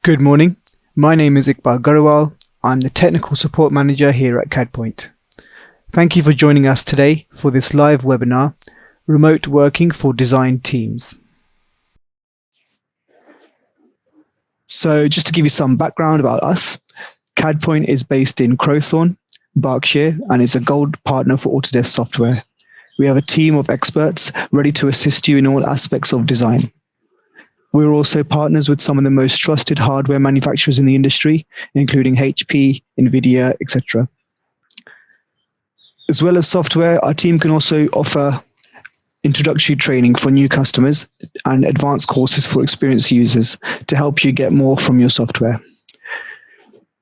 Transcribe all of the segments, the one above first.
Good morning. My name is Iqbal Grewal. I'm the Technical Support Manager here at Cadpoint. Thank you for joining us today for this live webinar, Remote Working for Design Teams. So just to give you some background about us, Cadpoint is based in Crowthorne, Berkshire, and is a gold partner for Autodesk software. We have a team of experts ready to assist you in all aspects of design. We're also partners with some of the most trusted hardware manufacturers in the industry, including HP, NVIDIA, etc. As well as software, our team can also offer introductory training for new customers and advanced courses for experienced users to help you get more from your software.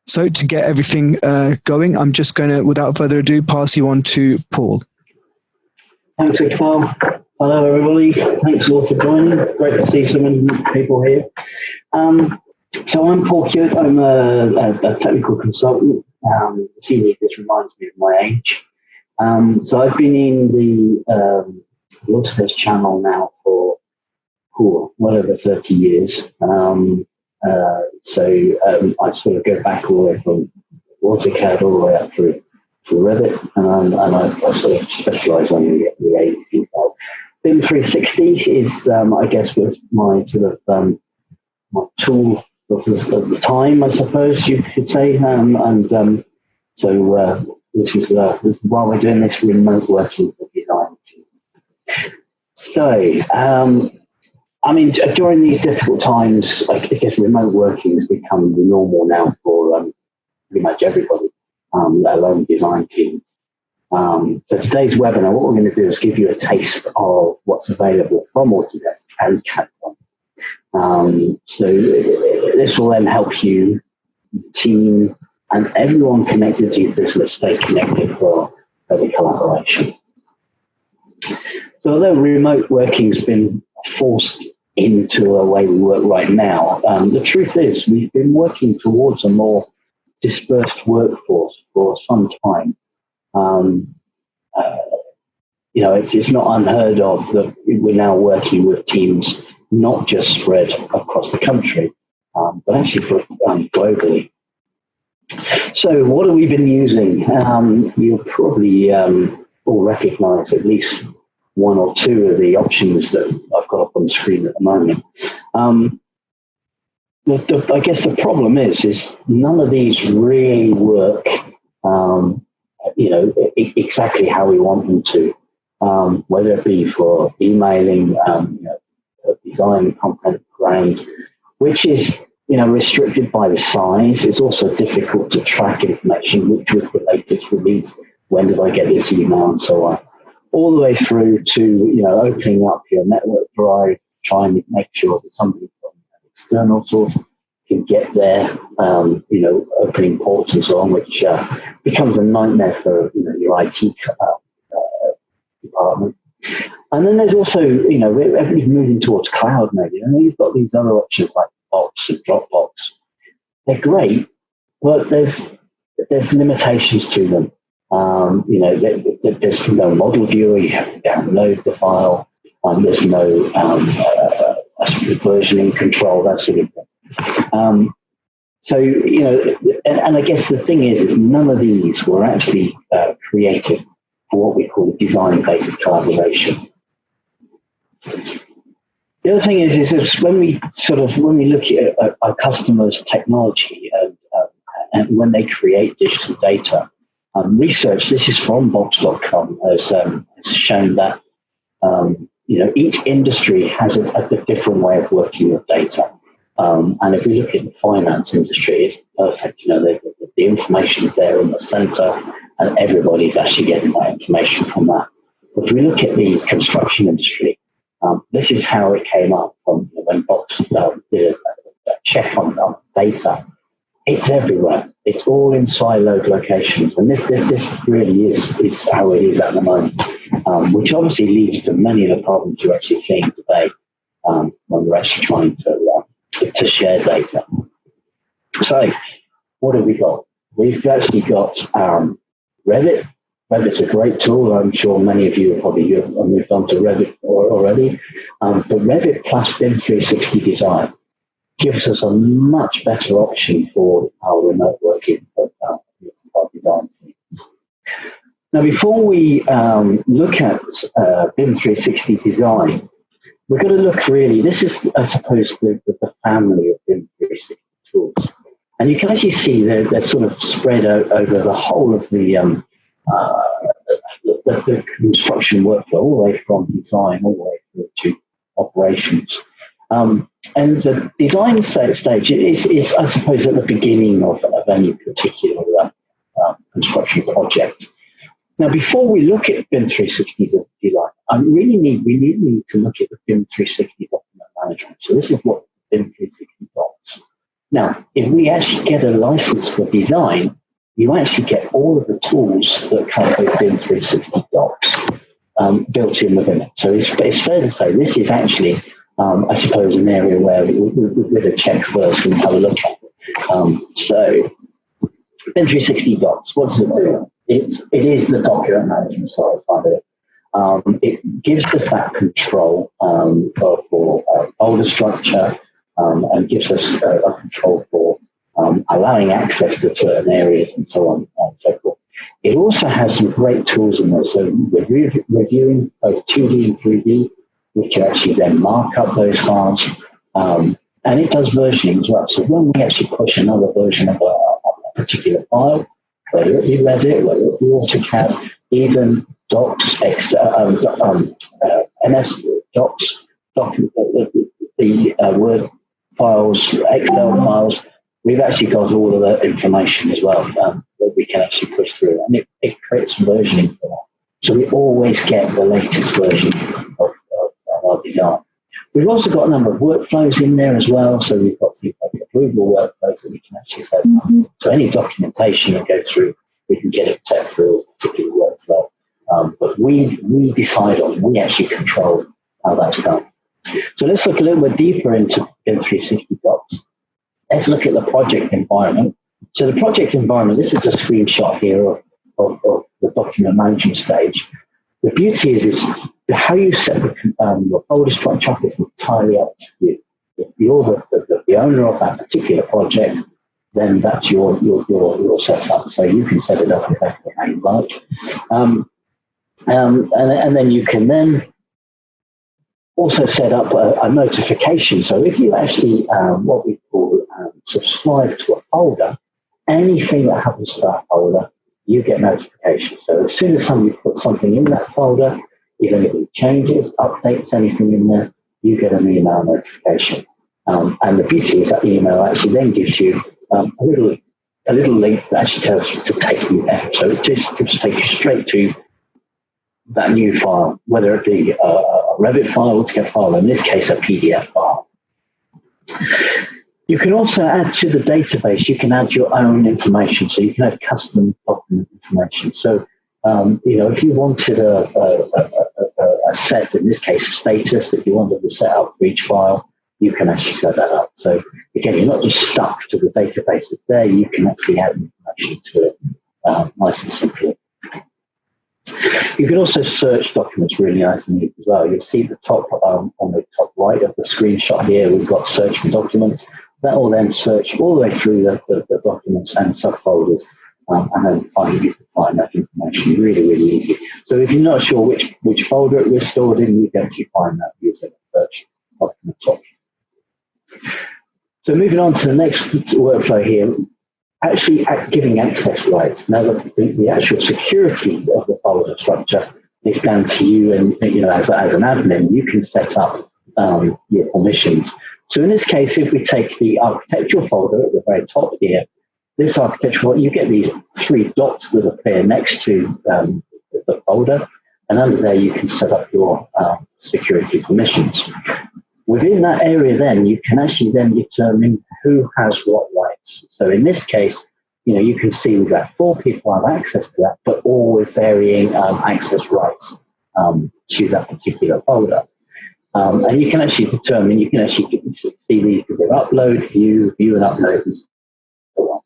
So to get everything going, I'm just going to, without further ado, pass you on to Paul. Thanks, Iqbal. Hello, everybody. Thanks all for joining. Great to see so many people here. So I'm Paul Hewit. I'm a technical consultant. Seeing this reminds me of my age. So I've been in the Autodesk channel now for well over 30 years. I sort of go back all the way from AutoCAD all the way up through to Revit, and I sort of specialise on the AEC side. BIM360 is, I guess, was my sort of my tool of the time, I suppose you could say. This is why we're doing this remote working for design. So, I mean, during these difficult times, I guess remote working has become the normal now for pretty much everybody, let alone design teams. So today's webinar, what we're going to do is give you a taste of what's available from Autodesk and Cadpoint. So this will then help you, team, and everyone connected to your business stay connected for better collaboration. So although remote working has been forced into a way we work right now, the truth is we've been working towards a more dispersed workforce for some time. It's not unheard of that we're now working with teams not just spread across the country, but actually globally. So what have we been using? You'll probably all recognise at least one or two of the options that I've got up on the screen at the moment. I guess the problem is none of these really work exactly how we want them to, whether it be for emailing, design content ground, which is restricted by the size. It's also difficult to track information, which was the latest release, when did I get this email, and so on, all the way through to opening up your network drive, trying to make sure that somebody from an external source can get there, opening ports and so on, which becomes a nightmare for your IT department. And then there's also, everybody's moving towards cloud maybe, and then you've got these other options like Box and Dropbox. They're great, but there's limitations to them. There's no model viewer. You have to download the file. There's no versioning control, that sort of thing. And I guess the thing is none of these were actually created for what we call design-based collaboration. The other thing is when we look at our customers' technology and when they create digital data, research, this is from Box.com, has shown that each industry has a different way of working with data. And if we look at the finance industry, it's perfect. The information is there in the center, and everybody's actually getting that information from that. But if we look at the construction industry, this is how it came up from when Box did a check on data. It's everywhere. It's all in siloed locations, and this really is how it is at the moment, which obviously leads to many of the problems you're actually seeing today when we're actually trying to share data. So, what have we got? We've actually got Revit. Revit's a great tool. I'm sure many of you have probably moved on to Revit already. But Revit plus BIM360 design. gives us a much better option for our remote working for our design team. Now, before we look at BIM360 design, we're going to look really, this is, I suppose, the family of BIM360 tools. And you can actually see they're sort of spread out over the whole of the construction workflow, all the way from design all the way through to operations. And the design stage is, I suppose, at the beginning of any particular construction project. Now, before we look at BIM360 as a design, we need to look at the BIM360 document management. So this is what BIM360 does. Now, if we actually get a license for design, you actually get all of the tools that come with BIM360 docs built in within it. So it's fair to say this is actually, I suppose, an area where with a check first and have a look at it. So BIM360 docs, what does it do? It is the document management side of it. It gives us that control for folder structure and gives us a control for allowing access to certain areas and so on and so forth. It also has some great tools in there. So we're reviewing both 2D and 3D. We can actually then mark up those files. And it does versioning as well. So when we actually push another version of a particular file, whether it be Revit, whether it be AutoCAD, even Docs, MS Docs, the Word files, Excel files, we've actually got all of that information as well that we can actually push through. And it creates versioning for that. So we always get the latest version of our design. We've also got a number of workflows in there as well. So we've got things like approval workflows that we can actually set up. So any documentation that goes through, we can get it set through a particular workflow. But we decide on, we actually control how that's done. So let's look a little bit deeper into BIM360 docs. Let's look at the project environment. So the project environment, this is a screenshot here of the document management stage. The beauty is how you set your folder structure up is entirely up to you. If you're the owner of that particular project, then that's your setup. So you can set it up exactly how you like. And then you can then also set up a notification. So if you actually, what we call subscribe to a folder, anything that happens to that folder, you get notifications. So as soon as somebody puts something in that folder, even if it changes, updates anything in there, you get an email notification. And the beauty is that the email actually then gives you a little link that actually tells you to take you there. So it just takes you straight to that new file, whether it be a Revit file, AutoCAD file, in this case a PDF file. You can also add to the database, you can add your own information. So you can add custom document information. So, if you wanted a set, in this case, a status that you wanted to set up for each file, you can actually set that up. So again, you're not just stuck to the database that's there, you can actually add information to it nice and simply. You can also search documents really nice and neat as well. You'll see the top on the top right of the screenshot here, we've got search for documents. That will then search all the way through the documents and subfolders, and then you can find that information really, really easy. So if you're not sure which folder it was stored in, you can actually find that using the search document option. So moving on to the next workflow here, actually giving access rights. Now the actual security of the folder structure is down to you, and as an admin, you can set up your permissions. So in this case, if we take the architectural folder at the very top here, this architectural, you get these three dots that appear next to the folder, and under there you can set up your security permissions. Within that area then, you can actually then determine who has what rights. So in this case, you can see we've got 4 people have access to that, but all with varying access rights to that particular folder. And you can actually determine, you can actually see these with their upload, view and upload, and so on.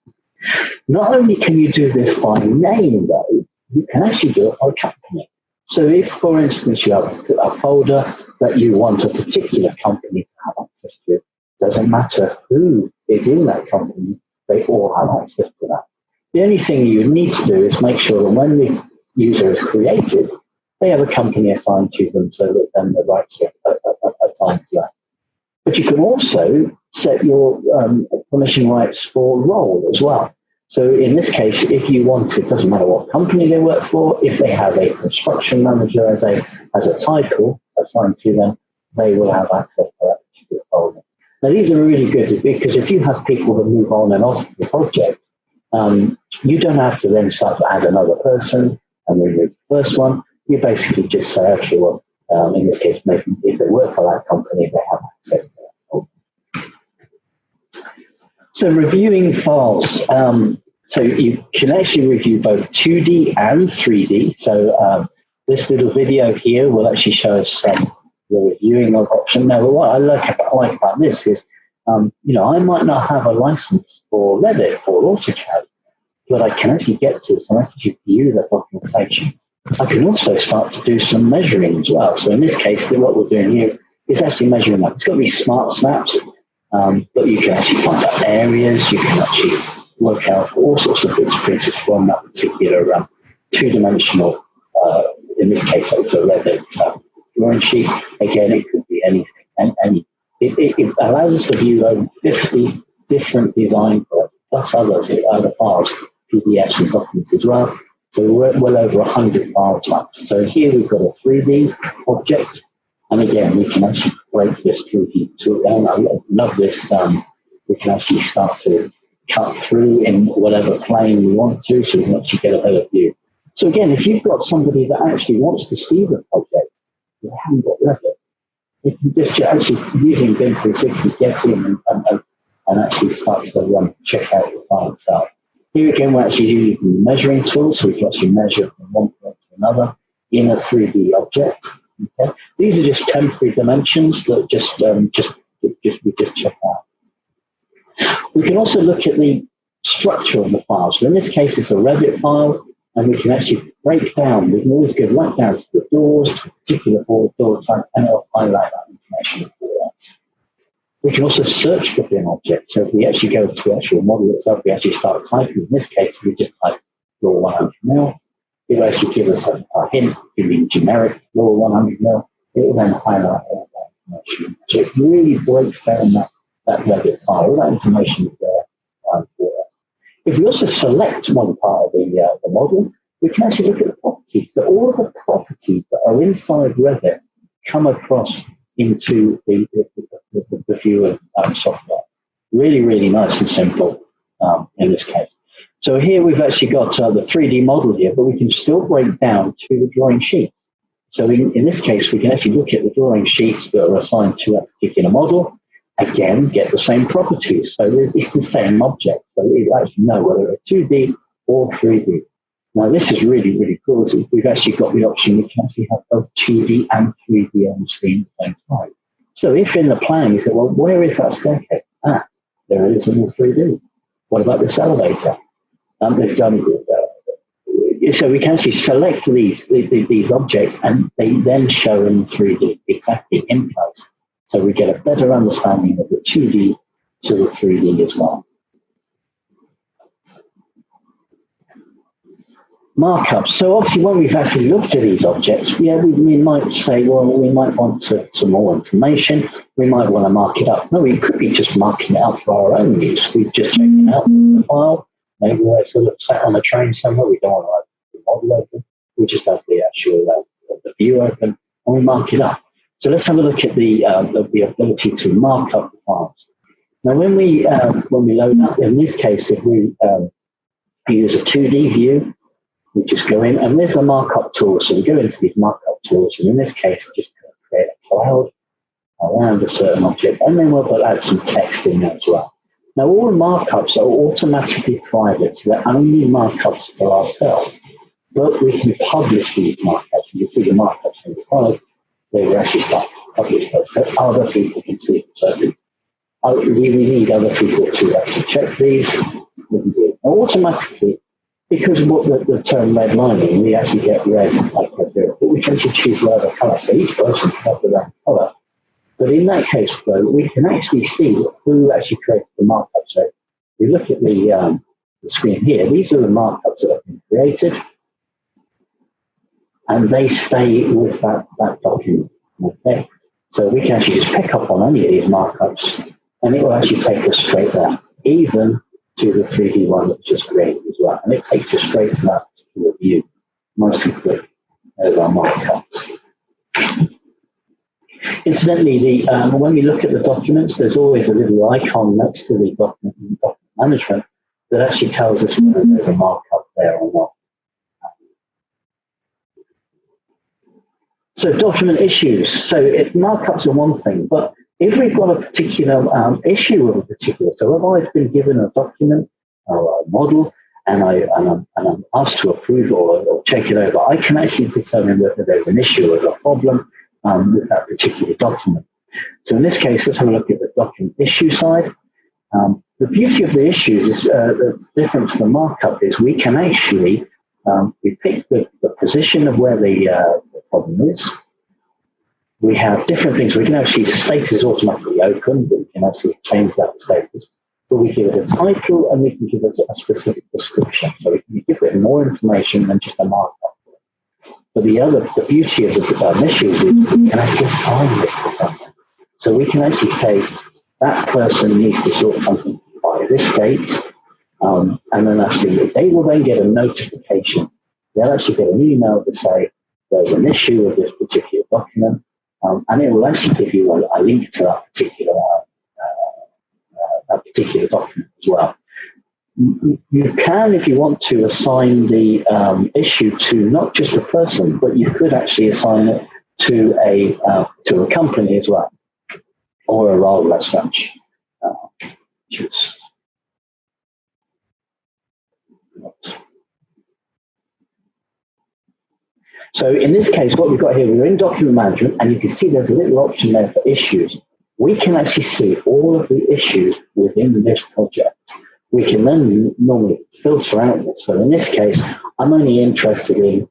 Not only can you do this by name, though, you can actually do it by company. So if, for instance, you have a folder that you want a particular company to have access to, Doesn't matter who is in that company, they all have access to that. The only thing you need to do is make sure that when the user is created, they have a company assigned to them so that then the rights are assigned to that. But you can also set your permission rights for role as well. So in this case, if you want, it doesn't matter what company they work for, if they have a construction manager as a title assigned to them, they will have access to that particular folder. Now, these are really good because if you have people that move on and off the project, you don't have to then start to add another person and remove the first one. You basically just say, okay, well, in this case, maybe if they work for that company, they have access to that folder. So reviewing files. So you can actually review both 2D and 3D. So this little video here will actually show us the reviewing of option. Now, what I like about this is, I might not have a license for Revit or AutoCAD, but I can actually get to it and actually view the documentation. I can also start to do some measuring as well. So in this case, what we're doing here is actually measuring up. It's got to be smart snaps. But you can actually find out areas, you can actually work out all sorts of bits and pieces from that particular two-dimensional, in this case, it's a Revit drawing sheet. Again, it could be anything. And it allows us to view over 50 different design files, plus other files, PDFs and documents as well. So we're well over 100 file types. So here we've got a 3D object. And again, we can actually break this through down. I love this. We can actually start to cut through in whatever plane we want to, so we can actually get a better view. So again, if you've got somebody that actually wants to see the project, they haven't got Revit, you can just actually using BIM360 get in and actually start to check out the file itself. Here again, we're actually using the measuring tool, so we can actually measure from one point to another in a 3D object. Okay. These are just temporary dimensions that we just check out. We can also look at the structure of the file. So in this case, it's a Revit file, and we can actually break down. We can always go right down to the doors, to a particular door type, and it'll highlight that information for us. We can also search for BIM objects. So if we actually go to the actual model itself, we actually start typing. In this case, we just type floor 100 mil. It will actually give us a hint, giving generic floor 100 mil. It will then highlight all that information. So it really breaks down that Revit file. All that information is there for us. If we also select one part of the model, we can actually look at the properties. So all of the properties that are inside Revit come across into the viewer software. Really, really nice and simple in this case. So here we've actually got the 3D model here, but we can still break down to the drawing sheet. So in this case, we can actually look at the drawing sheets that are assigned to a particular model. Again, get the same properties. So it's the same object. So we actually know whether it's 2D or 3D. Now, this is really, really cool. So we've actually got the option, we can actually have both 2D and 3D on the screen at the same time. So if in the plan you say, well, where is that staircase? Ah, there it is in the 3D. What about this elevator? So we can actually select these objects, and they then show in 3D exactly in place. So we get a better understanding of the 2D to the 3D as well. Markups. So obviously when we've actually looked at these objects, we might say, well, we might want some more information. We might want to mark it up. No, we could be just marking it up for our own use. We've just checked it out in the file. Maybe we're sort of sat on a train somewhere. We don't want to have the model open. We just have the actual the view open, and we mark it up. So let's have a look at the ability to mark up the files. Now, when we load up, in this case, if we use a 2D view, we just go in, and there's a markup tool. So we go into these markup tools, and in this case, just create a cloud around a certain object, and then we'll add some text in there as well. Now, all markups are automatically private, so they're only markups for ourselves. But we can publish these markups. You can see the markups on the side. They will actually start to publish those, so other people can see them. So we need other people to actually check these. We can do it automatically, because of what the term redlining, we actually get red like that there. But we can actually choose whatever colour. So each person can have their own colour. But in that case, though, we can actually see who actually created the markup. So if we look at the screen here, these are the markups that have been created, and they stay with that document. Okay, so we can actually just pick up on any of these markups, and it will actually take us straight there, even to the 3D one that was just created as well. And it takes us straight to that particular view, nice and quick. There's our markups. Incidentally, when we look at the documents, there's always a little icon next to the document management that actually tells us whether there's a markup there or not. So document issues. So markups are one thing, but if we've got a particular issue of a particular, so if I've been given a document or a model and I'm asked to approve or check it over, I can actually determine whether there's an issue or a problem with that particular document. So in this case, let's have a look at the document issue side. The beauty of the issues is the difference to the markup is we can actually we pick the position of where the problem is. We have different things. We can actually, status is automatically open, but we can actually change that status. But we give it a title and we can give it a specific description. So we can give it more information than just a markup. But the beauty of the issues is we can actually assign this to someone. So we can actually say that person needs to sort something by this date, and then actually they will then get a notification. They'll actually get an email to say there's an issue with this particular document, and it will actually give you a link to that particular document as well. You can, if you want to, assign the issue to not just a person, but you could actually assign it to a company as well, or a role as such. So in this case, what we've got here, we're in document management, and you can see there's a little option there for issues. We can actually see all of the issues within this project. We can then normally filter out this. So in this case, I'm only interested in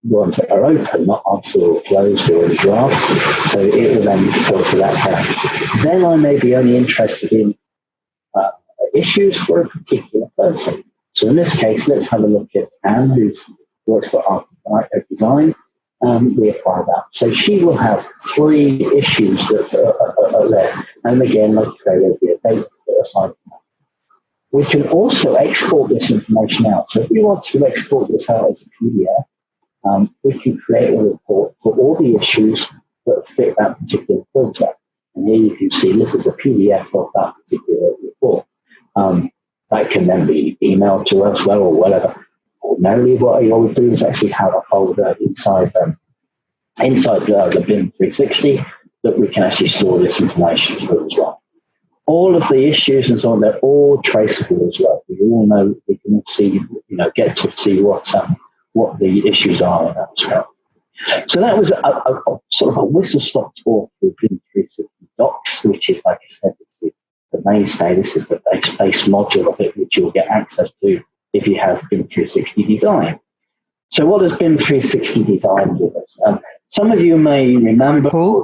ones that are open, not answered or closed or in draft. So it will then filter that down. Then I may be only interested in issues for a particular person. So in this case, let's have a look at Anne, who works for Architect Design. We apply that. So she will have 3 issues that are there. And again, like I say, there'll be a date assigned to that. We can also export this information out. So if we want to export this out as a PDF, we can create a report for all the issues that fit that particular filter. And here you can see this is a PDF of that particular report. That can then be emailed to us, well, or whatever. Ordinarily, what I would do is actually have a folder inside the BIM360 that we can actually store this information through as well. All of the issues and so on, they're all traceable as well. We all know, we can see, get to see what the issues are in that as well. So that was a sort of a whistle-stop tour through BIM360 Docs, which is, like I said, the mainstay. This is the base module of it, which you'll get access to if you have BIM360 Design. So what does BIM360 Design give us? Some of you may remember. Hi, Paul.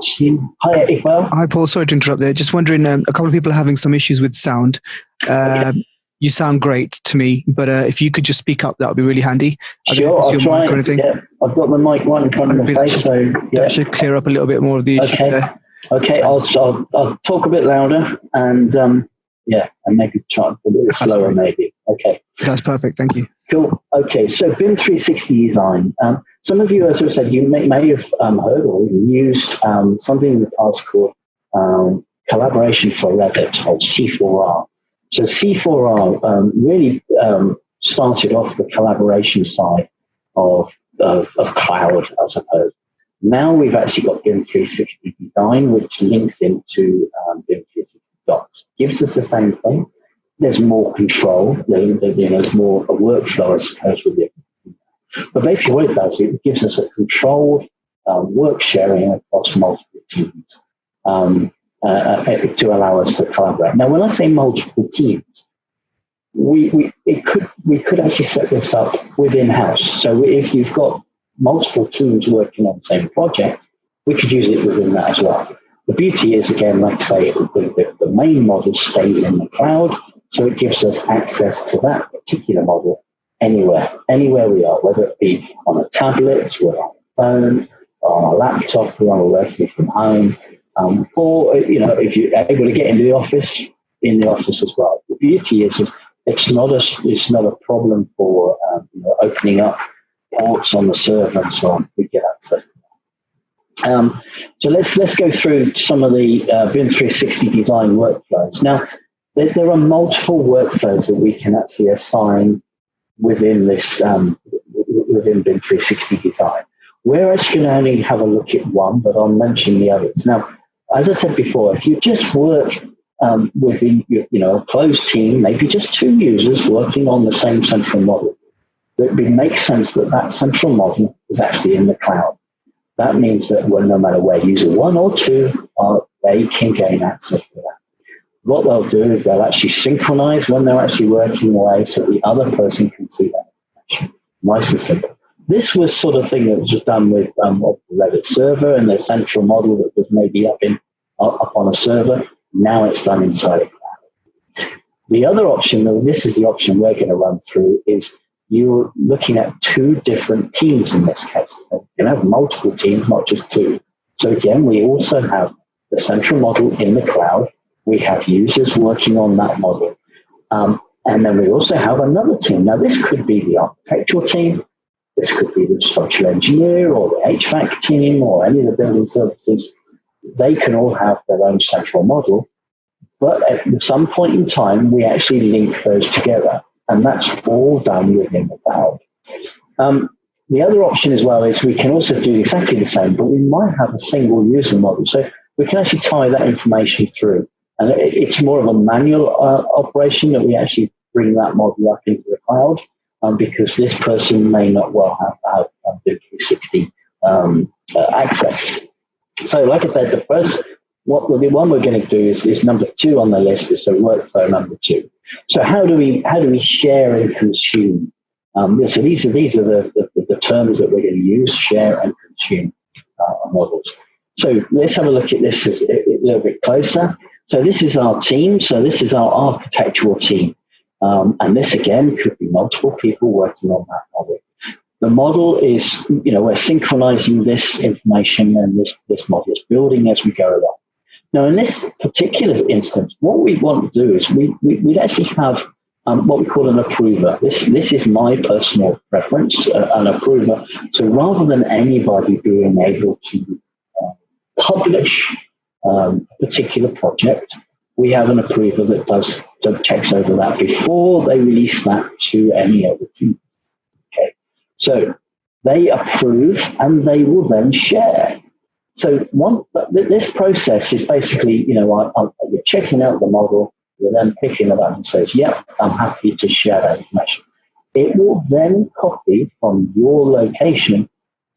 Hi, Iqbal. Hi, Paul. Sorry to interrupt there. Just wondering, a couple of people are having some issues with sound. Okay. You sound great to me, but if you could just speak up, that would be really handy. Sure, I'll try. Yeah, I've got the mic right in front of my face, so yeah. That should clear up a little bit more of the issue there. Okay, I'll talk a bit louder and and maybe try a bit slower, maybe. Okay. That's perfect. Thank you. Cool. Okay, so BIM360 Design. Some of you, as I said, you may have heard or even used something in the past called Collaboration for Revit, or C4R. So C4R really started off the collaboration side of cloud, I suppose. Now we've actually got BIM360 Design, which links into BIM360 Docs. Gives us the same thing. There's more control. There's more a workflow, I suppose, with it. But basically what it does, it gives us a controlled work sharing across multiple teams to allow us to collaborate. Now, when I say multiple teams, we could actually set this up within house. So if you've got multiple teams working on the same project, we could use it within that as well. The beauty is, again, like I say, the main model stays in the cloud, so it gives us access to that particular model anywhere we are, whether it be on a tablet, we're on a phone, on a laptop, when we're working from home, or if you're able to get into the office, in the office as well. The beauty is it's not a problem for opening up ports on the server and so on. We get access to that. So let's go through some of the BIM360 design workflows. Now, there are multiple workflows that we can actually assign within this within BIM360 design. We're actually going to only have a look at one, but I'll mention the others. Now, as I said before, if you just work within a closed team, maybe just 2 users working on the same central model, it makes sense that central model is actually in the cloud. That means that no matter where user 1 or 2 are, they can gain access to that. What they'll do is they'll actually synchronize when they're actually working away so the other person can see that information. Nice and simple. This was sort of thing that was done with the Revit server and the central model that was maybe up on a server. Now it's done inside a cloud. The other option, though, this is the option we're going to run through, is you're looking at 2 different teams in this case. You can have multiple teams, not just 2. So again, we also have the central model in the cloud. We have users working on that model. And then we also have another team. Now, this could be the architectural team. This could be the structural engineer or the HVAC team or any of the building services. They can all have their own central model. But at some point in time, we actually link those together. And that's all done within the cloud. The other option as well is we can also do exactly the same, but we might have a single user model. So we can actually tie that information through. And it's more of a manual operation that we actually bring that model up into the cloud because this person may not well have BIM360 access. So like I said, the one we're going to do is number 2 on the list, is workflow number 2. So how do we share and consume? So these are the terms that we're going to use: share and consume models. So let's have a look at this a little bit closer. So this is our team. So this is our architectural team. And this, again, could be multiple people working on that model. The model is, we're synchronizing this information and this model is building as we go along. Now, in this particular instance, what we want to do is we'd actually have what we call an approver. This is my personal preference, an approver. So rather than anybody being able to publish a particular project, we have an approver that checks over that before they release that to any other team. Okay, so they approve and they will then share. So this process is basically, you're checking out the model, you're then picking it up and says, "Yep, I'm happy to share that information." It will then copy from your location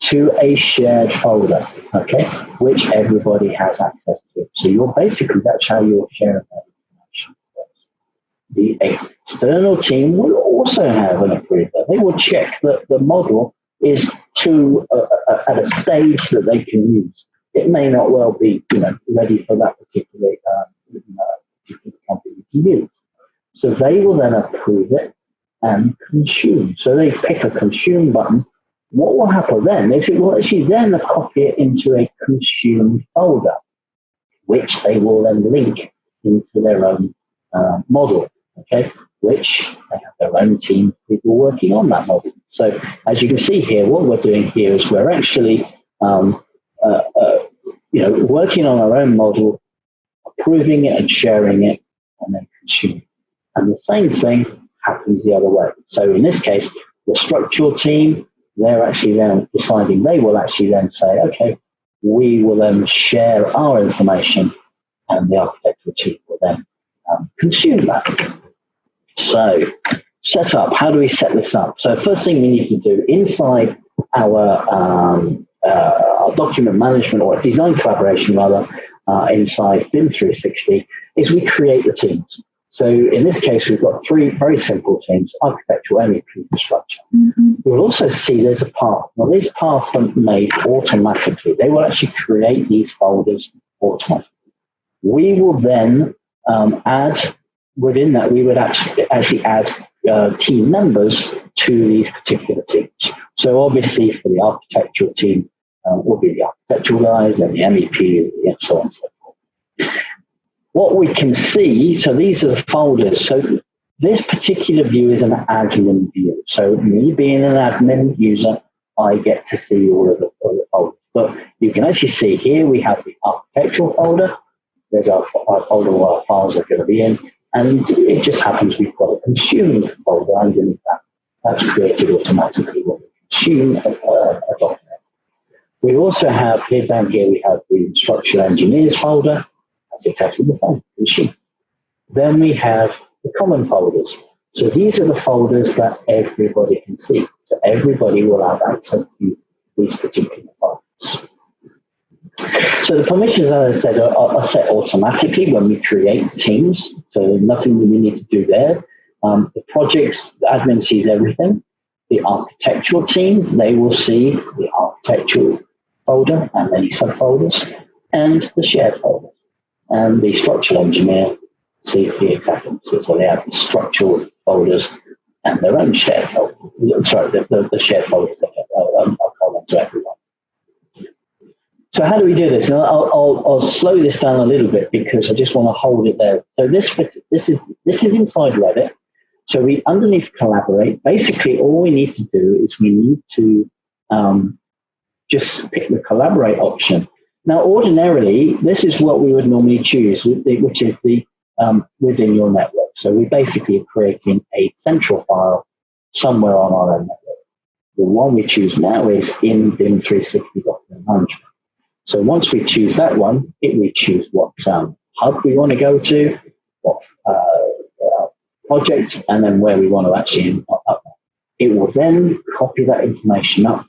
to a shared folder, okay, which everybody has access to. So that's how you're sharing that information. The external team will also have an approver. They will check that the model is at a stage that they can use. It may not well be, ready for that particular company to use. So they will then approve it and consume. So they pick a consume button. What will happen then is it will actually then copy it into a consumed folder, which they will then link into their own model, okay, which they have their own team of people working on that model. So as you can see here, what we're doing here is we're actually working on our own model, approving it and sharing it, and then consuming it. And the same thing happens the other way. So in this case, the structural team, they're actually then deciding, they will actually then say, okay, we will then share our information, and the architectural team will then consume that. So set up, how do we set this up? So first thing we need to do inside our document management, or design collaboration rather, inside BIM360, is we create the teams. So in this case, we've got 3 very simple teams: architectural, MEP, construction. You'll also see there's a path. Now, these paths are made automatically. They will actually create these folders automatically. We will then add, within that, we would actually add team members to these particular teams. So obviously for the architectural team, will be the architectural guys and the MEP and so on and so forth. What we can see, so these are the folders. So this particular view is an admin view. So me being an admin user, I get to see all of the folders. But you can actually see here we have the architectural folder. There's our folder where our files are going to be in. And it just happens we've got a consume folder underneath that. That's created automatically when we consume a document. We also have here, down here, we have the structural engineers folder. That's exactly the same machine. Then we have the common folders. So these are the folders that everybody can see. So everybody will have access to these particular folders. So the permissions, as I said, are set automatically when we create teams. So nothing that we need to do there. The projects, the admin sees everything. The architectural team, they will see the architectural folder and any subfolders, and the shared folder. And the structural engineer sees the exact opposite. So they have the structural folders and their own shared folder. Sorry, the shared folders that are common to everyone. So how do we do this? And I'll slow this down a little bit because I just want to hold it there. So this is inside Revit. So we underneath collaborate. Basically, all we need to do is we need to just pick the collaborate option. Now, ordinarily, this is what we would normally choose, which is the within your network. So we basically are creating a central file somewhere on our own network. The one we choose now is in BIM360 document management. So once we choose that one, we choose what hub we want to go to, what project, and then where we want to actually up. It will then copy that information up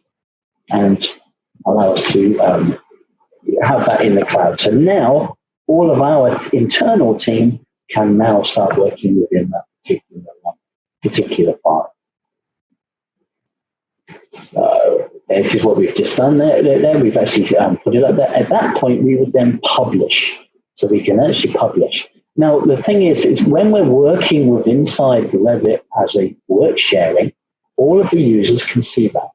and allow us to have that in the cloud. So now all of our internal team can now start working within that particular file. So this is what we've just done there. We've actually put it up there. At that point, we would then publish. So we can actually publish. Now, the thing is when we're working with inside Revit as a work sharing, all of the users can see that.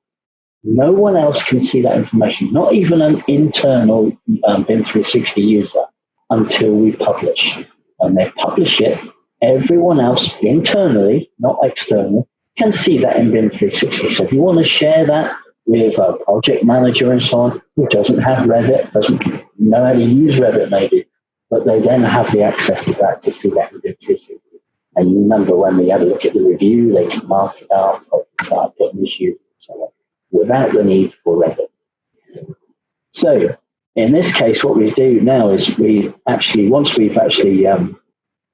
No one else can see that information, not even an internal BIM360 user, until we publish. When they publish it, everyone else internally, not external, can see that in BIM360. So if you want to share that with a project manager and so on, who doesn't have Revit, doesn't know how to use Revit maybe, but they then have the access to that to see that in BIM360. And you remember when we had a look at the review, they can mark it out, put an issue, and so on, without the need for Revit. So in this case, what we do now is once we've actually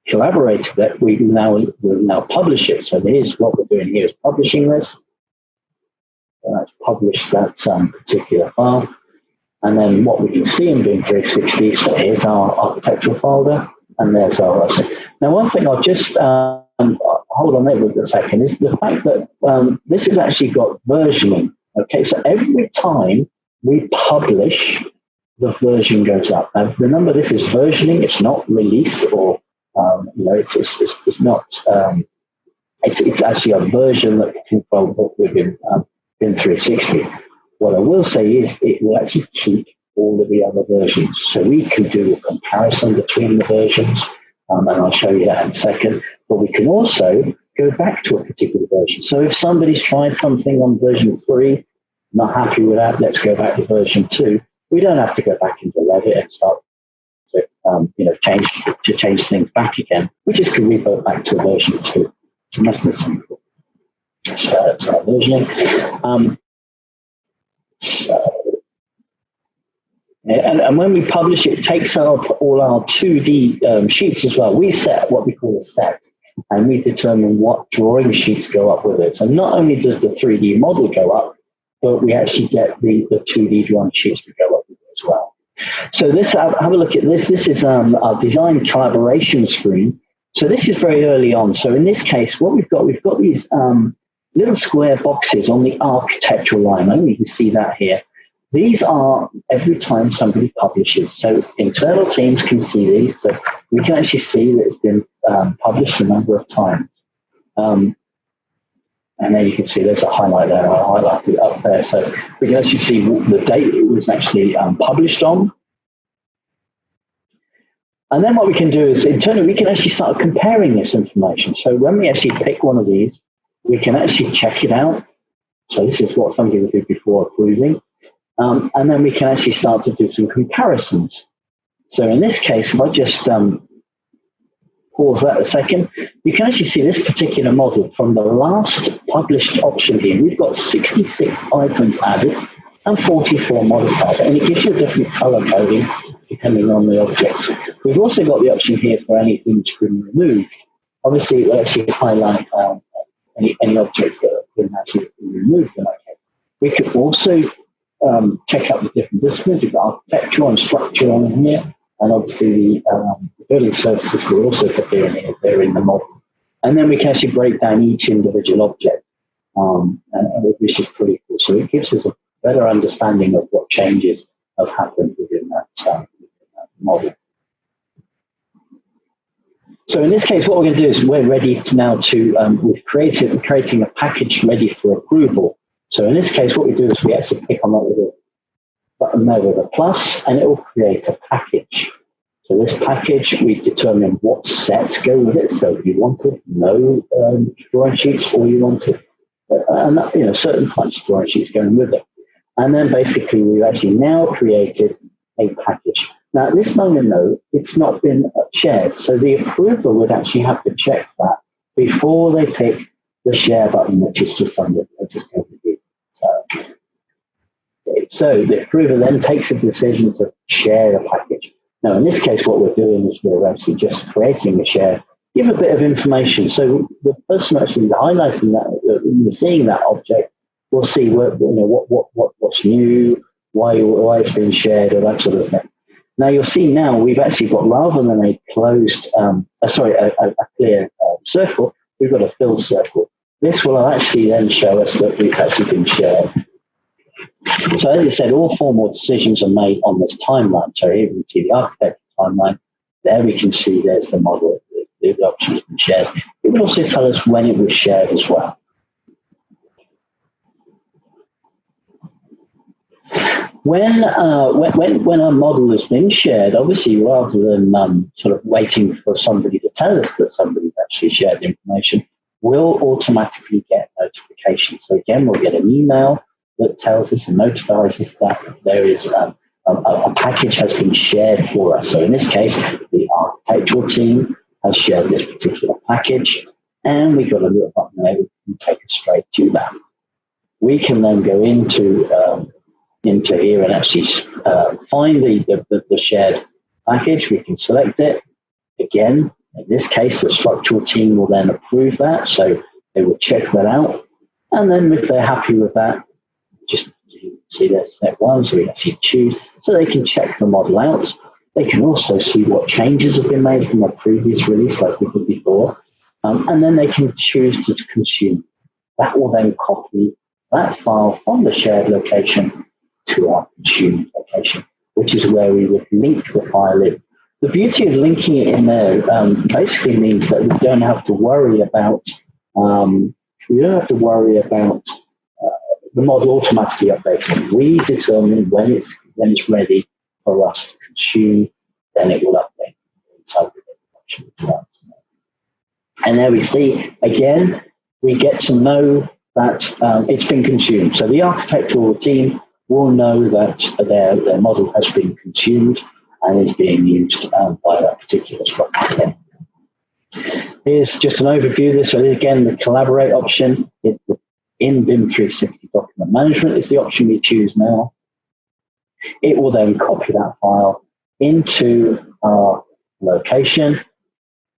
collaborated that, we'll now publish it. So here's what we're doing here is publishing this. So let's publish that particular file. And then what we can see in BIM360, so here's our architectural folder, and there's our. Now, one thing I'll just hold on there with a second is the fact that this has actually got versioning. Okay, so every time we publish, the version goes up. Now, remember, this is versioning; it's not release, or it's not. It's actually a version that can control within BIM360. What I will say is it will actually keep all of the other versions. So we can do a comparison between the versions, and I'll show you that in a second. But we can also go back to a particular version. So if somebody's tried something on version 3, not happy with that, let's go back to version 2. We don't have to go back into Revit and start to change things back again. We just can revert back to version 2. Nice and simple. So that's our versioning. And when we publish it takes up all our 2D sheets as well. We set what we call a set, and we determine what drawing sheets go up with it. So not only does the 3D model go up, but we actually get the 2D drawing sheets to go up with it as well. So this, have a look at this. This is our design collaboration screen. So this is very early on. So in this case, what we've got these little square boxes on the architectural line. I think you can see that here. these are every time somebody publishes. So internal teams can see these. So we can actually see that it's been published a number of times. And then you can see there's a highlight there. I highlighted it up there. So we can actually see the date it was actually published on. And then what we can do is internally, we can actually start comparing this information. So when we actually pick one of these, we can actually check it out. So this is what somebody would do before approving. And then we can actually start to do some comparisons. So in this case, if I just pause that a second, you can actually see this particular model from the last published option here. We've got 66 items added and 44 modified, and it gives you a different color coding depending on the objects. We've also got the option here for anything to be removed. Obviously, it will actually highlight any objects that have been actually removed in that case. We could also check out the different disciplines. We've got architectural and structural on here. And obviously, the building services will also appear in here. They're in the model. And then we can actually break down each individual object, which is pretty cool. So it gives us a better understanding of what changes have happened within that model. So in this case, what we're going to do is we're ready now to, we're creating a package ready for approval. So in this case, what we do is we actually click on that little button there with a plus, and it will create a package. So this package, we determine what sets go with it. So if you wanted no drawing sheets, or you wanted certain types of drawing sheets going with it. And then basically we've actually now created a package. Now at this moment though, it's not been shared. So the approver would actually have to check that before they pick the share button, which is just under, so the approver then takes a decision to share the package. Now, in this case, what we're doing is we're actually just creating a share, give a bit of information. So the person actually highlighting that, seeing that object, will see what's new, why it's been shared, or that sort of thing. Now, you'll see now we've actually got, rather than a closed, a clear circle, we've got a filled circle. This will actually then show us that we've actually been shared. So as I said, all formal decisions are made on this timeline. So here we can see the architect timeline. There we can see there's the model, the option has been shared. It will also tell us when it was shared as well. When a model has been shared, obviously rather than sort of waiting for somebody to tell us that somebody's actually shared the information, we'll automatically get notification. So again, we'll get an email that tells us and notifies us that there is a package has been shared for us. So in this case, the architectural team has shared this particular package, and we've got a little button there that can take us straight to that. We can then go into here and actually find the shared package. We can select it. Again, in this case, the structural team will then approve that. So they will check that out. And then if they're happy with that, just see there's step one, so we actually choose, so they can check the model out. They can also see what changes have been made from a previous release, like we did before, and then they can choose to consume. That will then copy that file from the shared location to our consumed location, which is where we would link the file in. The beauty of linking it in there basically means that we don't have to worry about the model automatically updating. We determine when it's ready for us to consume, then it will update inside the option. And there we see, again, we get to know that it's been consumed. So the architectural team will know that their model has been consumed and is being used by that particular structure. Here's just an overview of this. So again, the collaborate option, it's in BIM360 document management is the option we choose now. It will then copy that file into our location.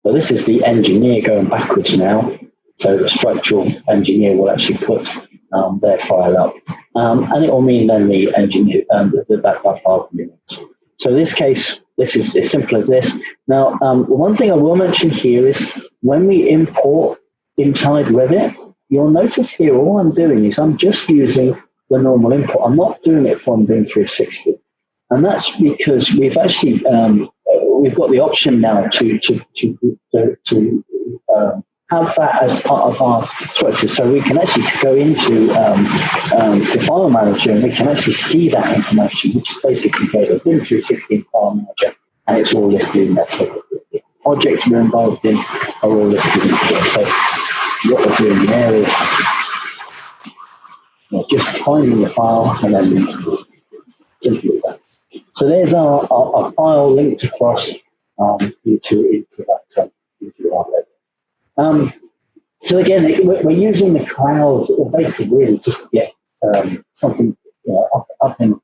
So this is the engineer going backwards now. So the structural engineer will actually put their file up. And it will mean then the engineer, that file can be linked. So in this case, this is as simple as this. Now, the one thing I will mention here is when we import inside Revit, you'll notice here all I'm doing is I'm just using the normal import. I'm not doing it from BIM360. And that's because we've actually, we've got the option now to have that as part of our structure. So we can actually go into the file manager and we can actually see that information, which is basically go to BIM360 file manager, and it's all listed in there. So the projects we're involved in are all listed in here. So what we're doing there is just finding the file and then simple as that. So there's our file linked across into that into our web. So again, we're using the cloud basically really just to get something up in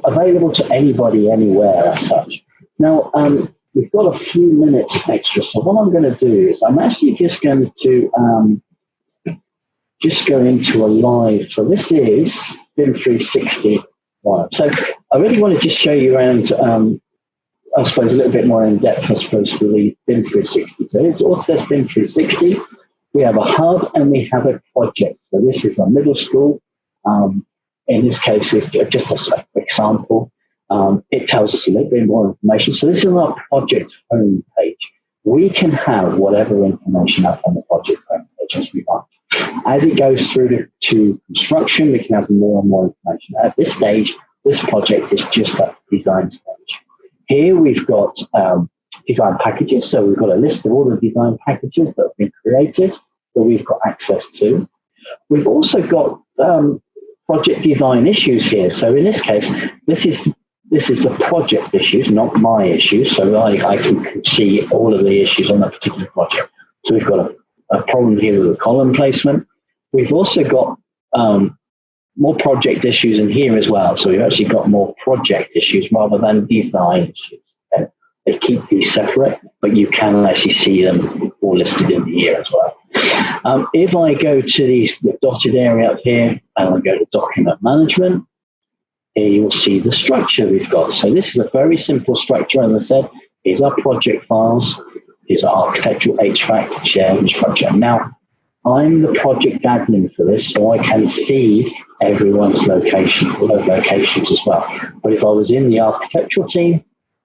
available to anybody anywhere as such. Now we've got a few minutes extra, so what I'm going to do is I'm actually just going to just go into a live. So this is BIM360 live. So I really want to just show you around, I suppose, a little bit more in depth, I suppose, for the BIM360. So it's Autodesk BIM360. We have a hub and we have a project. So this is a middle school. In this case, it's just an example. It tells us a little bit more information. So this is our project home page. We can have whatever information up on the project home page as we like. As it goes through to construction, we can have more and more information. At this stage, this project is just at the design stage. Here we've got design packages. So we've got a list of all the design packages that have been created that we've got access to. We've also got project design issues here. So in this case, this is the project issues, not my issues. So I can see all of the issues on that particular project. So we've got a problem here with the column placement. We've also got more project issues in here as well. So we've actually got more project issues rather than design issues. Okay? They keep these separate, but you can actually see them all listed in here as well. If I go to the dotted area up here, and I go to document management, here you'll see the structure we've got. So this is a very simple structure. As I said, here's our project files. Here's our architectural HVAC shared structure. Now, I'm the project admin for this, so I can see everyone's locations as well. But if I was in the architectural team,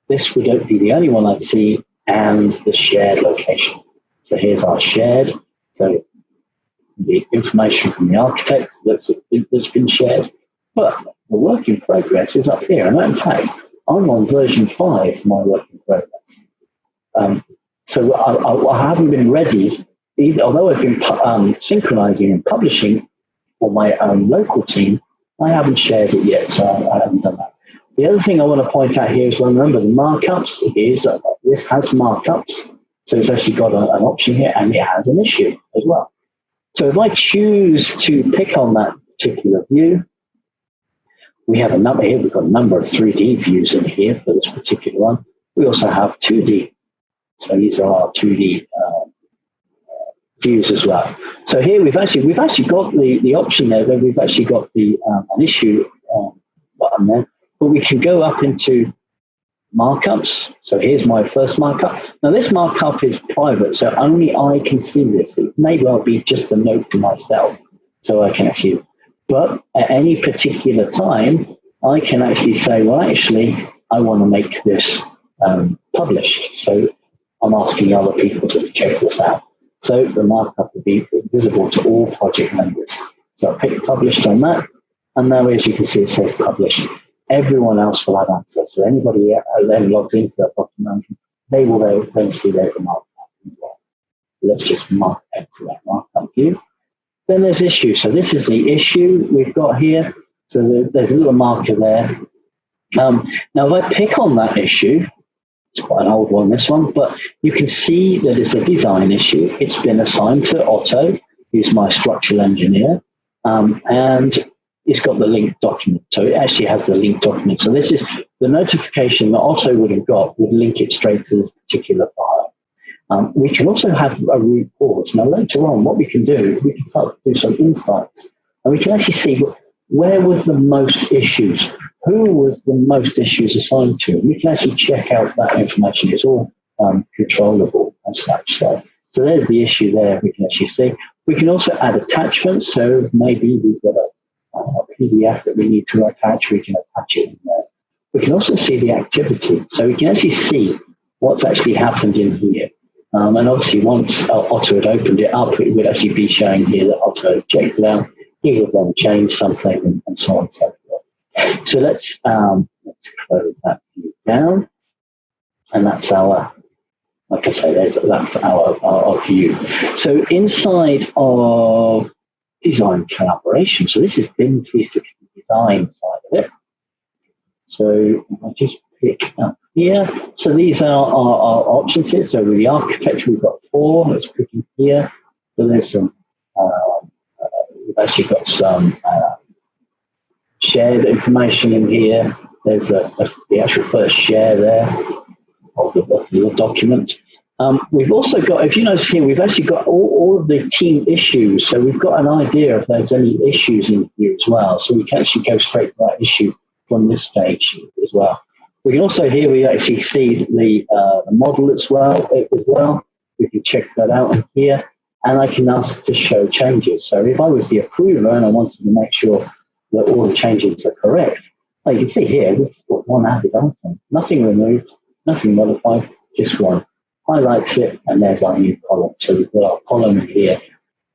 this would be the only one I'd see, and the shared location. So here's our shared. So the information from the architect that's been shared. But the work in progress is up here. And in fact, I'm on version 5 for my work in progress. So I haven't been ready, although I've been synchronizing and publishing for my local team, I haven't shared it yet, so I haven't done that. The other thing I want to point out here is, well, remember the markups is, this has markups, so it's actually got an option here, and it has an issue as well. So if I choose to pick on that particular view, we have a number here, we've got a number of 3D views in here for this particular one. We also have 2D. So these are our 2D views as well. So here we've actually got the option there that we've actually got the an issue button there, but we can go up into markups. So here's my first markup. Now this markup is private, so only I can see this. It may well be just a note for myself, so I can actually. But at any particular time, I can actually say, well, actually, I want to make this published. So I'm asking other people to check this out. So the markup will be visible to all project members. So I pick published on that. And now, as you can see, it says published. Everyone else will have access. So anybody then logged into that document, they will then see there's a markup as well. Let's just mark that to that markup view. Then there's issue. So this is the issue we've got here. So there's a little marker there. Now, if I pick on that issue, it's quite an old one, this one, but you can see that it's a design issue. It's been assigned to Otto, who's my structural engineer, and it's got the linked document. So it actually has the linked document. So this is the notification that Otto would have got, would link it straight to this particular file. We can also have a root cause. Now, later on, what we can do is we can start to do some insights, and we can actually see where was the most issues, who was the most issues assigned to. We can actually check out that information. It's all controllable as such. So there's the issue there. We can actually see. We can also add attachments. So maybe we've got a PDF that we need to attach. We can attach it in there. We can also see the activity. So we can actually see what's actually happened in here. And obviously, once Otto had opened it up, it would actually be showing here that Otto has checked it out. He would then change something and so on and so forth. So let's close that view down. And that's our, like I say, that's our view. So inside of design collaboration, so this is BIM360 design side of it. So I'll just pick up here. So these are our options here. So with the architecture, we've got 4. Let's click in here. So there's some, we've actually got some shared information in here. There's the actual first share there of the document. We've also got, if you notice here, we've actually got all of the team issues. So we've got an idea if there's any issues in here as well. So we can actually go straight to that issue from this stage as well. We can also here, we actually see the model as well. We can check that out in here. And I can ask to show changes. So if I was the approver and I wanted to make sure that all the changes are correct, like you can see here, we've got one added item. Nothing removed, nothing modified, just one. Highlights it, and there's our new column. So we've got our column here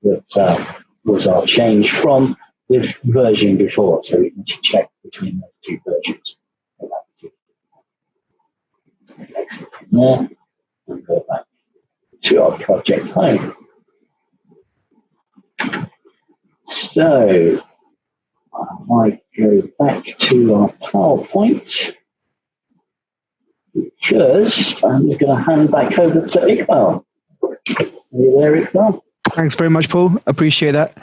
that was our change from the version before. So we can check between those 2 versions. Let's exit from there and go back to our project home. So I might go back to our PowerPoint, because I'm just going to hand back over to Iqbal. Are you there, Iqbal? Thanks very much, Paul. Appreciate that.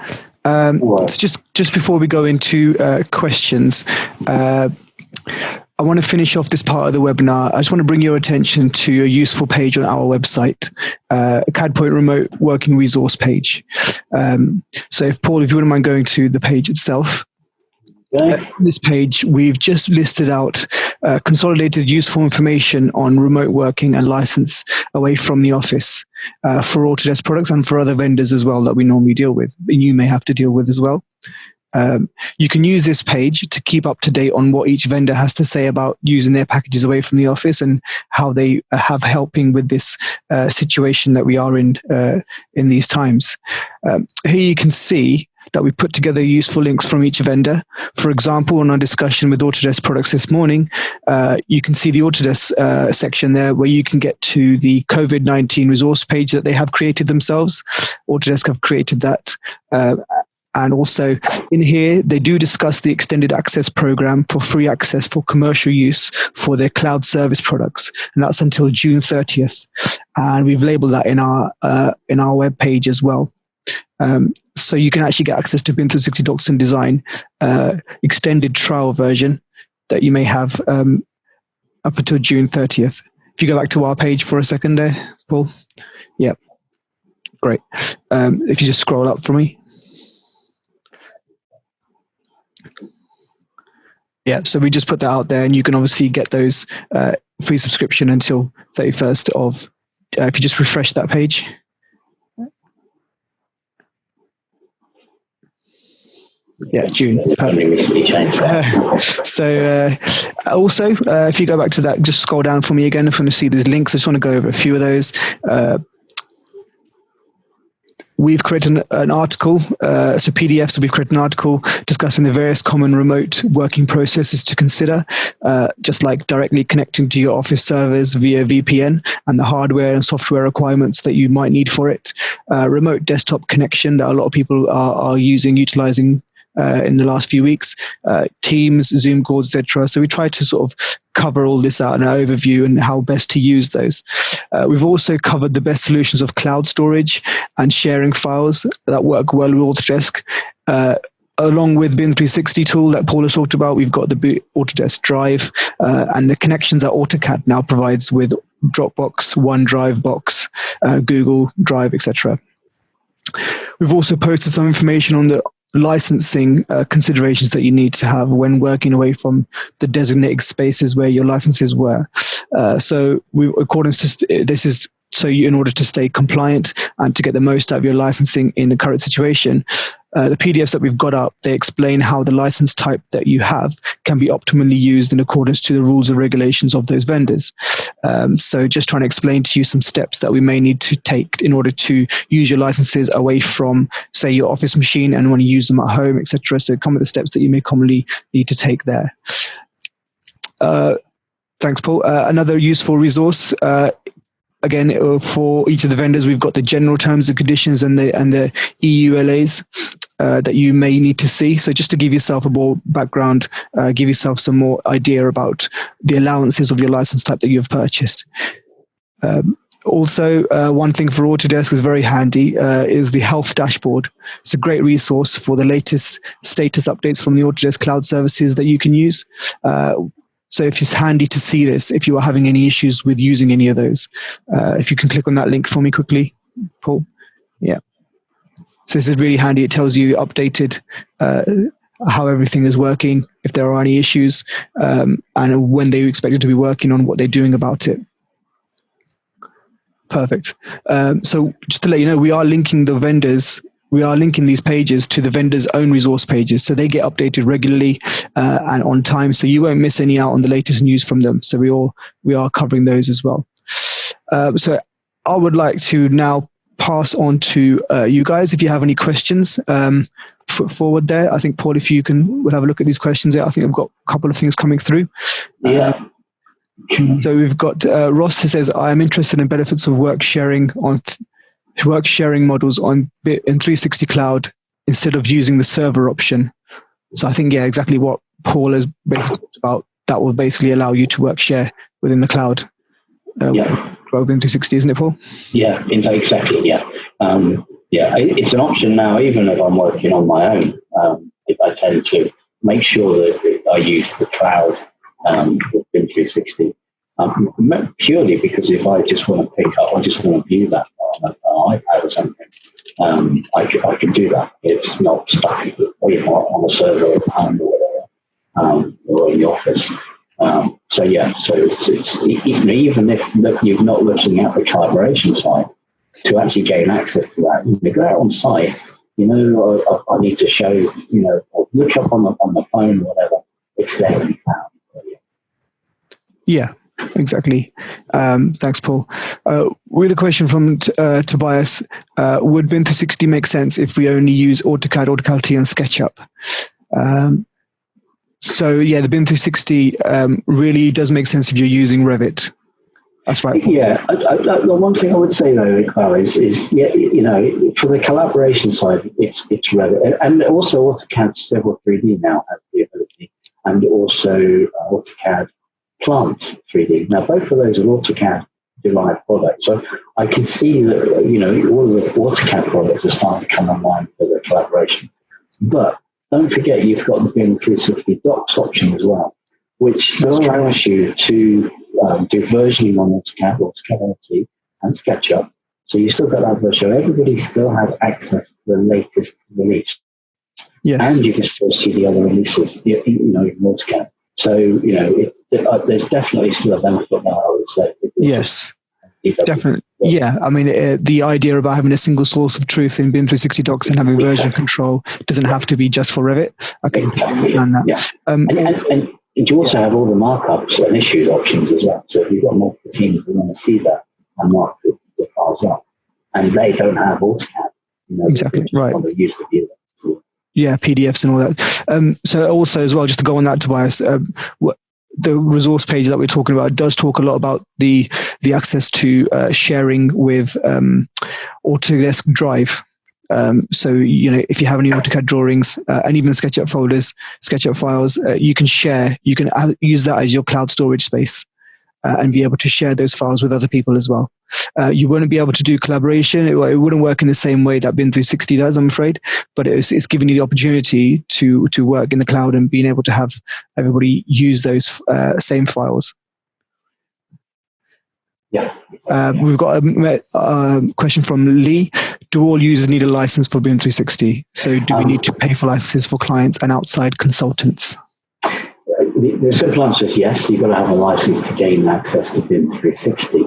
So just before we go into questions, I want to finish off this part of the webinar. I just want to bring your attention to a useful page on our website, a Cadpoint Remote Working Resource page. So if Paul, if you wouldn't mind going to the page itself. Okay. This page, we've just listed out consolidated useful information on remote working and license away from the office for Autodesk products and for other vendors as well that we normally deal with, and you may have to deal with as well. You can use this page to keep up to date on what each vendor has to say about using their packages away from the office and how they have helping with this situation that we are in these times. Here you can see that we put together useful links from each vendor. For example, in our discussion with Autodesk products this morning, you can see the Autodesk section there where you can get to the COVID-19 resource page that they have created themselves. Autodesk have created that. And also in here, they do discuss the extended access program for free access for commercial use for their cloud service products. And that's until June 30th. And we've labeled that in our web page as well. So you can actually get access to BIM360 Docs and Design extended trial version that you may have up until June 30th. If you go back to our page for a second there, Paul. Yeah, great. If you just scroll up for me. Yeah, so we just put that out there, and you can obviously get those free subscription until 31st of, if you just refresh that page. Yeah, June. So also, if you go back to that, just scroll down for me again. If you want to see these links, I just want to go over a few of those. We've created an article, it's a PDF, so we've created an article discussing the various common remote working processes to consider, just like directly connecting to your office servers via VPN and the hardware and software requirements that you might need for it. Remote desktop connection that a lot of people are utilizing in the last few weeks, Teams, Zoom calls, etc. So we try to sort of cover all this out in an overview and how best to use those. We've also covered the best solutions of cloud storage and sharing files that work well with Autodesk. Along with BIM360 tool that Paul has talked about, we've got the Autodesk Drive and the connections that AutoCAD now provides with Dropbox, OneDrive Box, Google Drive, etc. We've also posted some information on the licensing considerations that you need to have when working away from the designated spaces where your licenses were. So according to this is so in order to stay compliant and to get the most out of your licensing in the current situation, the PDFs that we've got up, they explain how the license type that you have can be optimally used in accordance to the rules and regulations of those vendors. So just trying to explain to you some steps that we may need to take in order to use your licenses away from, say, your office machine and want to use them at home, etc. So come with the steps that you may commonly need to take there. Thanks, Paul. Another useful resource, again, for each of the vendors, we've got the general terms and conditions and the EULAs that you may need to see. So just to give yourself a more background, give yourself some more idea about the allowances of your license type that you've purchased. Also, one thing for Autodesk is very handy is the health dashboard. It's a great resource for the latest status updates from the Autodesk cloud services that you can use. So if it's handy to see this, if you are having any issues with using any of those, if you can click on that link for me quickly, Paul. Yeah. So this is really handy. It tells you updated how everything is working, if there are any issues, and when they expect it to be working on what they're doing about it. Perfect. So just to let you know, we are linking the vendors. We are linking these pages to the vendor's own resource pages, so they get updated regularly and on time, so you won't miss any out on the latest news from them. So we are covering those as well. So I would like to now pass on to you guys. If you have any questions, put forward there. I think, Paul, if you we'll have a look at these questions there. I think I've got a couple of things coming through. Yeah. So we've got Ross, who says, I am interested in benefits of work sharing models on BIM 360 Cloud instead of using the server option. So I think, yeah, exactly what Paul has basically talked about. That will basically allow you to work share within the cloud. Yeah. BIM 360, isn't it, Paul? Yeah, exactly. Yeah. Yeah, it's an option now, even if I'm working on my own. If I tend to make sure that I use the cloud with BIM 360, purely because if I just want to I just want to view that on an iPad or something, I can do that. It's not stuck on a server at home or whatever, or in the office. So it's even if you're not looking at the collaboration side, to actually gain access to that, you go out on site. I need to show, or look up on the phone or whatever. It's there in the cloud. Yeah, exactly. Thanks, Paul. We had a question from Tobias. Would BIM 360 make sense if we only use AutoCAD, AutoCAD T, and SketchUp? So yeah, the BIM 360 really does make sense if you're using Revit. That's right, Paul. Yeah, the one thing I would say though, Iqbal, is for the collaboration side, it's Revit, and also AutoCAD Civil 3D now has the ability, and also AutoCAD Plant 3D. Now, both of those are AutoCAD derived products. So I can see that, all of the AutoCAD products are starting to come online for the collaboration. But don't forget, you've got the BIM 360 Docs option as well, which still allows you to do versioning on AutoCAD, AutoCAD LT, and SketchUp. So you still got that version. Everybody still has access to the latest release. Yes. And you can still see the other releases, in AutoCAD. So, there's definitely still a benefit there, I would say. Yes, definitely. Yeah, I mean, the idea about having a single source of truth in BIM 360 Docs and having version control doesn't have to be just for Revit. I can understand that. Yeah. And you also have all the markups and issues options as well. So if you've got multiple teams who want to see that and mark the files up, and they don't have AutoCAD, exactly, right. Use the viewer. Yeah, PDFs and all that. So also as well, just to go on that, Tobias, the resource page that we're talking about does talk a lot about the access to sharing with Autodesk Drive. So, if you have any AutoCAD drawings and even SketchUp folders, SketchUp files, you can share. You can use that as your cloud storage space and be able to share those files with other people as well. You wouldn't be able to do collaboration. It wouldn't work in the same way that BIM 360 does, I'm afraid, but it's giving you the opportunity to work in the cloud and being able to have everybody use those same files. Yeah. We've got a question from Lee. Do all users need a license for BIM 360? So do we need to pay for licenses for clients and outside consultants? The simple answer is yes. You've got to have a license to gain access to BIM 360.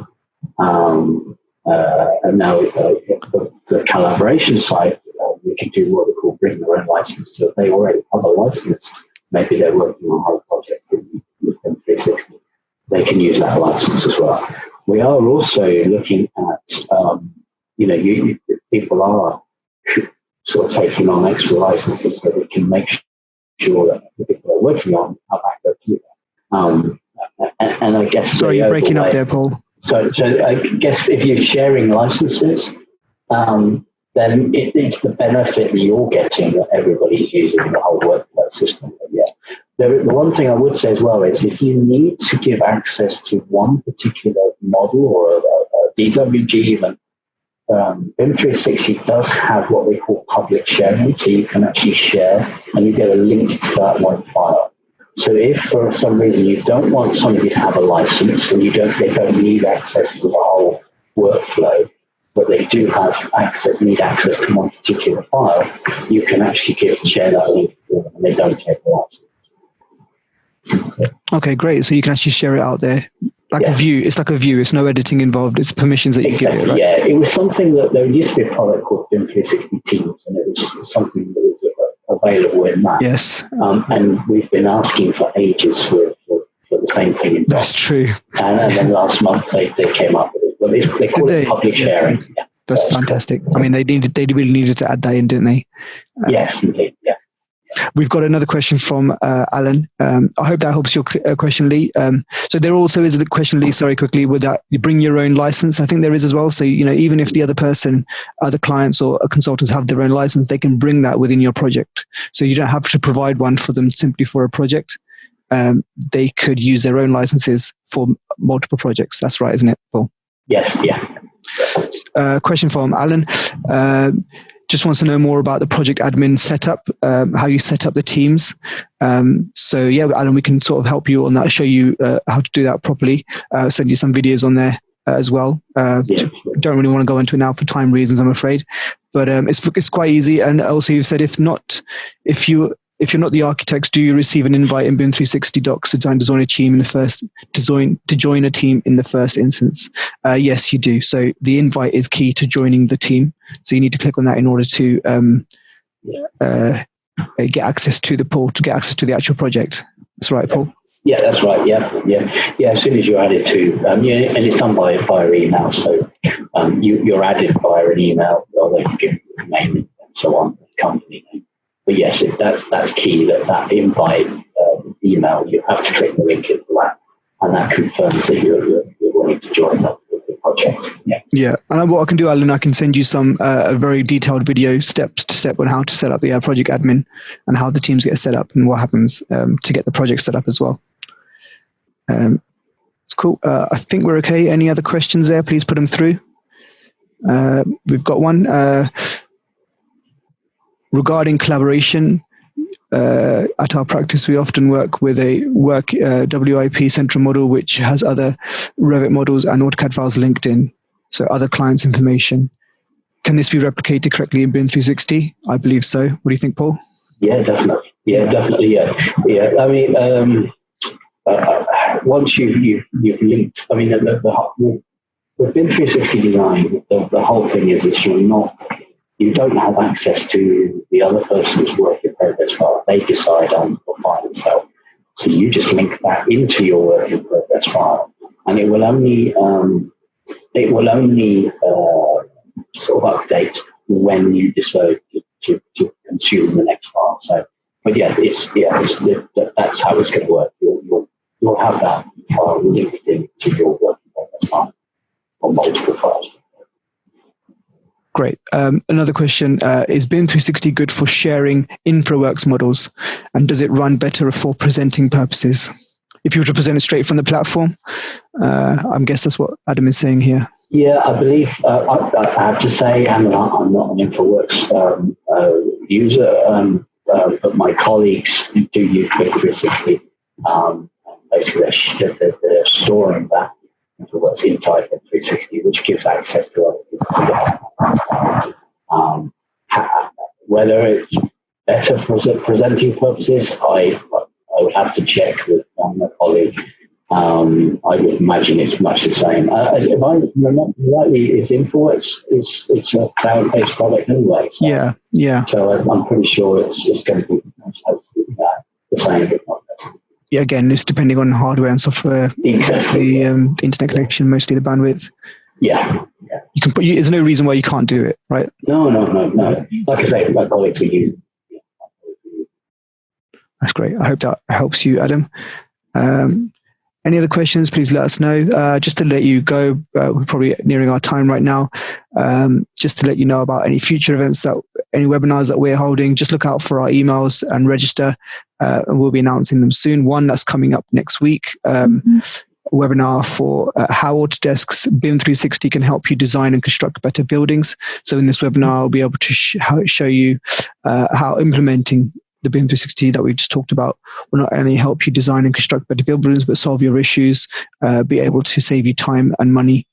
And now the collaboration side, we can do what we call bring their own license. So if they already have a license, maybe they're working on a whole project with BIM360, they can use that license as well. We are also looking at, people are sort of taking on extra licenses so we can make sure that the people they're working on have access to it. And I guess... Sorry, you're breaking up there, Paul. So I guess if you're sharing licenses, then it's the benefit that you're getting that everybody's using the whole workflow system. But yeah, the one thing I would say as well is if you need to give access to one particular model or a DWG even, BIM360 does have what we call public sharing, so you can actually share and you get a link to that one file. So if for some reason you don't want somebody to have a license and they don't need access to the whole workflow, but they do need access to one particular file, you can actually share that link to them and they don't take the license. Okay, great. So you can actually share it out there. Like a view. It's like a view. It's no editing involved. It's permissions that you give it, right? Yeah, it was something that there used to be a product called BIM360 Teams, and it was something that was available in that. Yes. And we've been asking for ages for the same thing in That's true. And then last month they came up with it. Well, they call it public sharing. Yeah. That's fantastic. I mean, they really needed to add that in, didn't they? Yes, indeed. Yeah. We've got another question from Alan. I hope that helps your question, Lee. So there also is a question, Lee, sorry, quickly, with that you bring your own license. I think there is as well. So, even if the other clients or consultants have their own license, they can bring that within your project. So you don't have to provide one for them simply for a project. They could use their own licenses for multiple projects. That's right, isn't it, Paul? Yes, yeah. Question from Alan. Just wants to know more about the project admin setup, how you set up the teams. So yeah, Alan, we can sort of help you on that, show you how to do that properly, send you some videos on there as well. Don't really want to go into it now for time reasons, I'm afraid, but it's quite easy. And also you said if you're not the architects, do you receive an invite in BIM360 docs to join a team to join a team in the first instance? Yes, you do. So the invite is key to joining the team. So you need to click on that in order to get access to the pool, to get access to the actual project. That's right, Paul. Yeah, that's right. Yeah. As soon as you're added to, and it's done via email. So you're added via an email, or they can give you a name and so on, company name. But yes, that's key, that invite email, you have to click the link into that, and that confirms that you're willing to join the project. Yeah. And what I can do, Alan, I can send you some a very detailed video step on how to set up the project admin and how the teams get set up and what happens to get the project set up as well. It's cool. I think we're okay. Any other questions there? Please put them through. We've got one. Regarding collaboration, at our practice, we often work with a WIP central model, which has other Revit models and AutoCAD files linked in, so other clients' information. Can this be replicated correctly in BIM360? I believe so. What do you think, Paul? Yeah, definitely. Definitely. Yeah. I mean, once you've linked, I mean, with BIM360 design, the whole thing is that you don't have access to the other person's work in progress file. They decide on the file itself. So you just link that into your work in progress file, and it will only sort of update when you decide to consume the next file. So, but yeah, that's how it's going to work. You'll have that file linked into your work in progress file on multiple files. Great. Another question, is BIM360 good for sharing InfraWorks models? And does it run better for presenting purposes? If you were to present it straight from the platform, I guess that's what Adam is saying here. Yeah, I believe, I have to say, I'm not an InfraWorks user, but my colleagues do use BIM360. Basically, they're storing that InfraWorks inside BIM360, which gives access to other people. Whether it's better for presenting purposes, I would have to check with my colleague I would imagine it's much the same. If I remember rightly, is Info, it's a cloud-based product anyway. So, yeah. So I'm pretty sure it's going to be hopefully the same. Yeah, again, it's depending on hardware and software. Exactly. The internet connection, mostly the bandwidth. Yeah. You can there's no reason why you can't do it, right? No. Like I say, my colleagues are using. That's great. I hope that helps you, Adam. Any other questions, please let us know. Just to let you go, we're probably nearing our time right now. Just to let you know about any future events, any webinars that we're holding, just look out for our emails and register. And we'll be announcing them soon. One that's coming up next week, a webinar for how Autodesk's BIM360 can help you design and construct better buildings. So in this webinar, I'll be able to show you how implementing the BIM360 that we just talked about will not only help you design and construct better buildings, but solve your issues, be able to save you time and money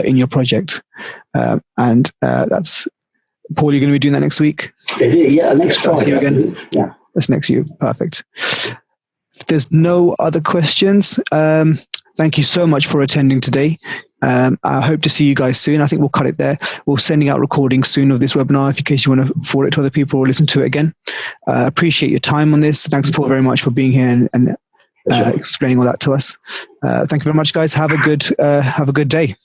in your project. And that's, Paul, you're going to be doing that next week? Yeah, next Friday. Again. Yeah, that's next year. Perfect. If there's no other questions, thank you so much for attending today. I hope to see you guys soon. I think we'll cut it there. We're sending out recordings soon of this webinar in case you want to forward it to other people or listen to it again. Appreciate your time on this. Thanks, Paul, very much for being here and explaining all that to us. Thank you very much, guys. Have a good day.